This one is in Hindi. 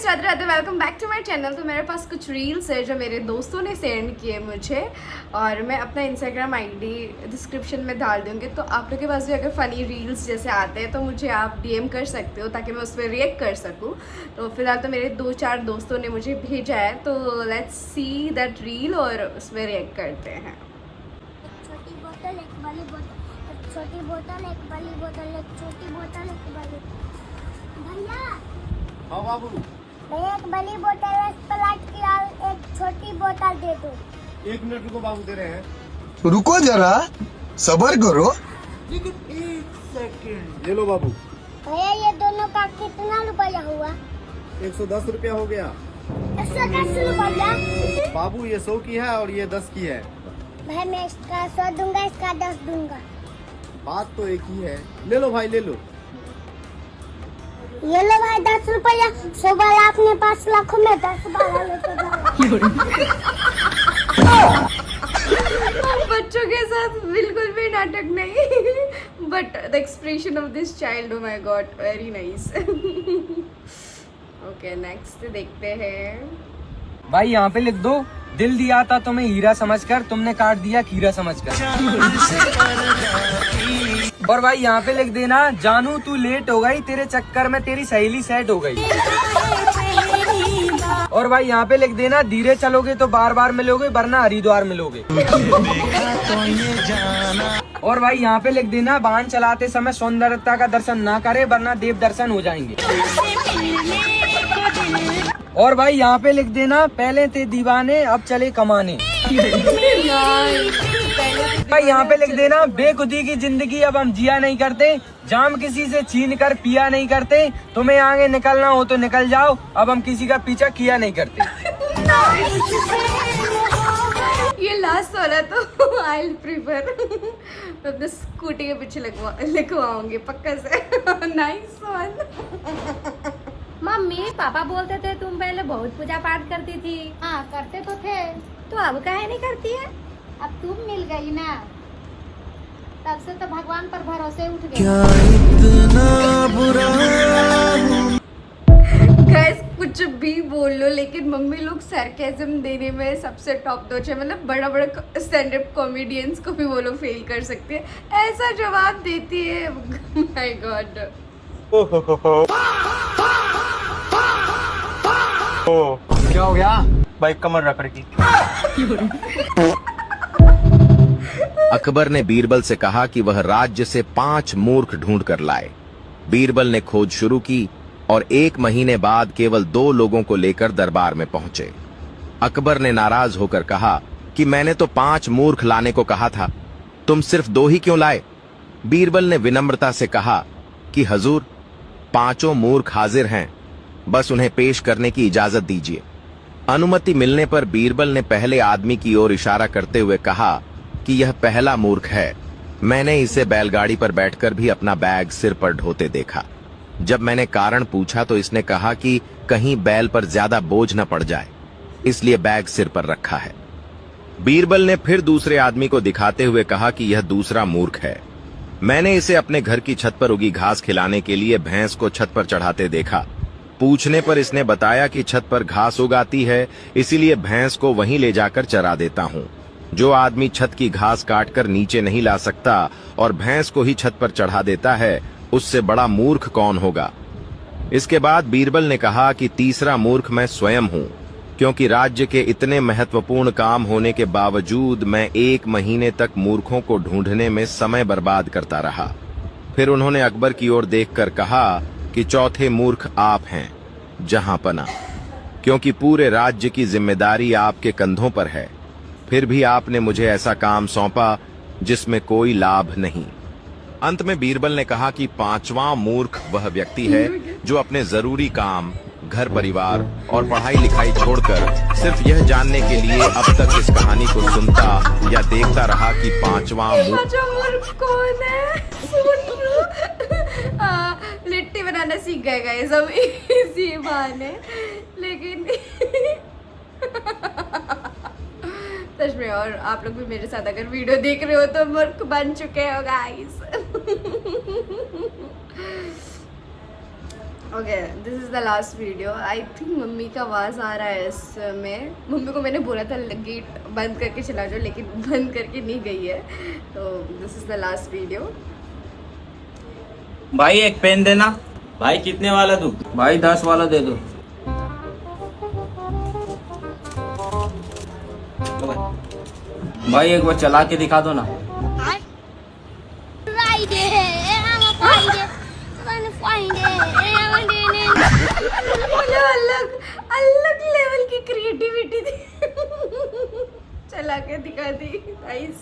Guys, Radhe Radhe, welcome back to my channel. तो मेरे पास कुछ रील्स है जो मेरे दोस्तों ने सेंड किए मुझे, और मैं अपना इंस्टाग्राम आईडी डिस्क्रिप्शन में डाल दूँगी। तो आप लोग के पास भी अगर फ़नी रील्स जैसे आते हैं तो मुझे आप डीएम कर सकते हो ताकि मैं उस पर रिएक्ट कर सकूँ। तो फिलहाल तो मेरे 2-4 दोस्तों ने मुझे भेजा है, तो लेट्स सी दैट रील और उसमें रिएक्ट करते हैं। छोटी बोतल, एक बड़ी बोतल, एक छोटी बोतल, एक बड़ी बोतल, एक छोटी बोतल, एक बड़ी। भैया, हाँ बाबू, भैया एक बड़ी बोतल स्प्राइट की और एक छोटी बोतल दे दो। 1 मिनट रुको बाबू, दे रहे हैं। रुको जरा, सबर करो। लेकिन 1 सेकंड। ये लो बाबू। भैया ये दोनों का कितना रुपया हुआ? 110 रुपया हो गया 110 रुपया। बाबू। ये 100 की है और ये 10 की है। भाई मैं इसका 100 दूंगा, इसका 10 दूंगा। बात तो एक ही है। ले लो भाई, ले लो। ये लो भाई 10 रुपया। 100 वाला अपने पास लाखों में 10 वाला लेके जाओ। बच्चों के साथ बिल्कुल भी नाटक नहीं, but the expression of this child, oh my God, very nice. Okay, next देखते हैं। भाई यहाँ पे लिख दो, दिल दिया था तुम्हें हीरा समझकर, तुमने काट दिया कीड़ा समझकर। और भाई यहाँ पे लिख देना, जानू तू लेट हो गई, तेरे चक्कर में तेरी सहेली सेट हो गई। और भाई यहाँ पे लिख देना, धीरे चलोगे तो बार बार मिलोगे, वरना हरिद्वार मिलोगे। और भाई यहाँ पे लिख देना, वाहन चलाते समय सौंदर्यता का दर्शन ना करे, वरना देव दर्शन हो जाएंगे। और भाई यहाँ पे लिख देना, पहले थे दीवाने अब चले कमाने। भाई यहाँ पे लिख देना, बेखुदी की जिंदगी अब हम जिया नहीं करते, जाम किसी से छीन कर पिया नहीं करते, तुम्हें आगे निकलना हो तो निकल जाओ, अब हम किसी का पीछा किया नहीं करते। ये लास्ट वाला तो आई प्रीफर, मैं अपने स्कूटी के पीछे लिखवाऊंगी पक्का से। Nice one. मम्मी, पापा बोलते थे तुम पहले बहुत पूजा पाठ करती थी। हाँ, करते तो थे, तो अब काहे नहीं करती है? अब तुम मिल गई ना, तब से तो भगवान पर भरोसे उठ गए। क्या इतना बुरा? गाइस, कुछ भी बोल लो, लेकिन मम्मी लोग सरकेज़म देने में सबसे टॉप नॉच है। मतलब बड़ा बड़ा स्टैंड अप कॉमेडियंस को भी वो लोग फेल कर सकते हैं, ऐसा जवाब देती है। My God. क्या हो गया भाई? कमर रखड़ की। अकबर ने बीरबल से कहा कि वह राज्य से 5 मूर्ख ढूंढ कर लाए। बीरबल ने खोज शुरू की और 1 महीने बाद केवल 2 लोगों को लेकर दरबार में पहुंचे। अकबर ने नाराज होकर कहा कि मैंने तो 5 मूर्ख लाने को कहा था, तुम सिर्फ 2 ही क्यों लाए? बीरबल ने विनम्रता से कहा कि हजूर, 5 मूर्ख हाजिर हैं, बस उन्हें पेश करने की इजाजत दीजिए। अनुमति मिलने पर बीरबल ने पहले आदमी की ओर इशारा करते हुए कहा कि यह पहला मूर्ख है। मैंने इसे बैलगाड़ी पर बैठकर भी अपना बैग सिर पर ढोते देखा। जब मैंने कारण पूछा तो इसने कहा कि कहीं बैल पर ज्यादा बोझ न पड़ जाए, इसलिए बैग सिर पर रखा है। बीरबल ने फिर दूसरे आदमी को दिखाते हुए कहा कि यह दूसरा मूर्ख है। मैंने इसे अपने घर की छत पर उगी घास खिलाने के लिए भैंस को छत पर चढ़ाते देखा। पूछने पर इसने बताया कि छत पर घास उगाती है, इसीलिए भैंस को वहीं ले जाकर चरा देता हूँ। जो आदमी छत की घास काटकर नीचे नहीं ला सकता और भैंस को ही छत पर चढ़ा देता है, उससे बड़ा मूर्ख कौन होगा? इसके बाद बीरबल ने कहा कि तीसरा मूर्ख मैं स्वयं हूँ, क्योंकि राज्य के इतने महत्वपूर्ण काम होने के बावजूद मैं 1 महीने तक मूर्खों को ढूंढने में समय बर्बाद करता रहा। फिर उन्होंने अकबर की ओर देखकर कहा कि चौथे मूर्ख आप हैं, जहांपना, क्योंकि पूरे राज्य की जिम्मेदारी आपके कंधों पर है, फिर भी आपने मुझे ऐसा काम सौंपा जिसमें कोई लाभ नहीं। अंत में बीरबल ने कहा कि 5वां मूर्ख वह व्यक्ति है जो अपने जरूरी काम, घर परिवार और पढ़ाई लिखाई छोड़कर सिर्फ यह जानने के लिए अब तक इस कहानी को सुनता या देखता रहा कि 5वां मूर्ख कौन है। लिट्टी बनाना सीख गए गाइस अब इसी बहाने, लेकिन सच में। और आप लोग भी मेरे साथ अगर वीडियो देख रहे हो तो मूर्ख बन चुके हो guys. Okay, this is the last video. I think mummy का आवाज़ आ रहा है इसमें। मम्मी को मैंने बोला था गेट बंद करके चला जाओ, लेकिन बंद करके नहीं गई है। तो this is the last video. भाई एक पेन देना। भाई कितने वाला दूं? भाई 10 वाला दे दो। भाई एक बार चला के दिखा दो ना। Friday, I'm a Friday. I'm a Friday. I'm a Friday. मतलब अलग अलग लेवल की क्रिएटिविटी थी। चला के दिखा दी। नाइस।